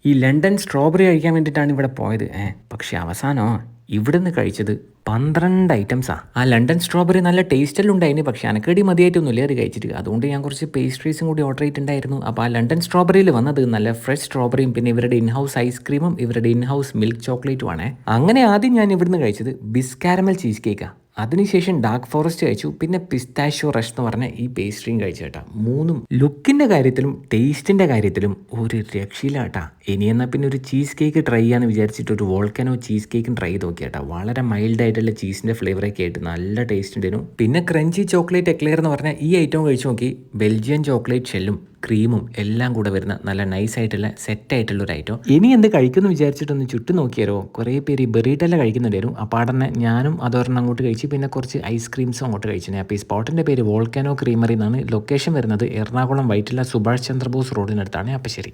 ഈ London strawberry കഴിക്കാൻ വേണ്ടിയിട്ടാണ് ഇവിടെ പോയത്. പക്ഷേ അവസാനോ ഇവിടുന്ന് കഴിച്ചത് 12 ഐറ്റംസാ. ആ ലണ്ടൻ സ്ട്രോബെറി നല്ല ടേസ്റ്റെല്ലാം ഉണ്ടായിന്. പക്ഷേ അനക്കേടി മതിയായിട്ടൊന്നുമില്ല അത് കഴിച്ചിട്ട്. അതുകൊണ്ട് ഞാൻ കുറച്ച് പേസ്ട്രീസും കൂടി ഓർഡർ ചെയ്തിട്ടുണ്ടായിരുന്നു. അപ്പോൾ ആ ലണ്ടൻ സ്ട്രോബെറിയിൽ വന്നത് നല്ല ഫ്രഷ് സ്ട്രോബെറിയും പിന്നെ ഇവരുടെ ഇൻഹൗസ് ഐസ്ക്രീമും ഇവരുടെ ഇൻഹൗസ് മിൽക്ക് ചോക്ലേറ്റും ആണേ. അങ്ങനെ ആദ്യം ഞാൻ ഇവിടുന്ന് കഴിച്ചത് ബിസ് കാരമൽ ചീസ് കേക്കാണ്. അതിനുശേഷം ഡാർക്ക് ഫോറസ്റ്റ് കഴിച്ചു. പിന്നെ പിസ്താഷ്യോ റഷ് എന്ന് പറഞ്ഞ ഈ പേസ്ട്രിയും കഴിച്ചു കേട്ടാ. മൂന്നും ലുക്കിൻ്റെ കാര്യത്തിലും ടേസ്റ്റിൻ്റെ കാര്യത്തിലും ഒരു രക്ഷയില്ല കേട്ടാ. ഇനി എന്നാൽ പിന്നെ ഒരു ചീസ് കേക്ക് ട്രൈ ചെയ്യാന്ന് വിചാരിച്ചിട്ട് ഒരു വോൾക്കനോ ചീസ് കേക്കും ട്രൈ ചെയ്ത് നോക്കി കേട്ടാ. വളരെ മൈൽഡ് ആയിട്ടുള്ള ചീസിൻ്റെ ഫ്ലേവറൊക്കെ ആയിട്ട് നല്ല ടേസ്റ്റ് ഉണ്ടായിരുന്നു. പിന്നെ ക്രഞ്ചി ചോക്ലേറ്റ് എക്ലെയർ എന്ന് പറഞ്ഞാൽ ഈ ഐറ്റം കഴിച്ചു നോക്കി. ബെൽജിയൻ ചോക്ലേറ്റ് ഷെല്ലും ക്രീമും എല്ലാം കൂടെ വരുന്ന നല്ല നൈസായിട്ടുള്ള സെറ്റായിട്ടുള്ള ഒരു ഐറ്റം. ഇനി എന്ത് കഴിക്കുമെന്ന് വിചാരിച്ചിട്ടൊന്ന് ചുറ്റും നോക്കിയാലോ കുറേ പേര് ബെറീറ്റെല്ലാം കഴിക്കുന്നുണ്ടായിരുന്നു. അപ്പോൾ അവിടെ ഞാനും അതൊരെണ്ണം അങ്ങോട്ട് കഴിച്ച് പിന്നെ കുറച്ച് ഐസ്ക്രീംസും അങ്ങോട്ട് കഴിച്ചു. അപ്പോൾ ഈ സ്പോട്ടിൻ്റെ പേര് വോൾക്കാനോ ക്രീമറി എന്നാണ്. ലൊക്കേഷൻ വരുന്നത് എറണാകുളം വൈറ്റില സുഭാഷ് ചന്ദ്രബോസ് റോഡിനടുത്താണ്. അപ്പോൾ ശരി.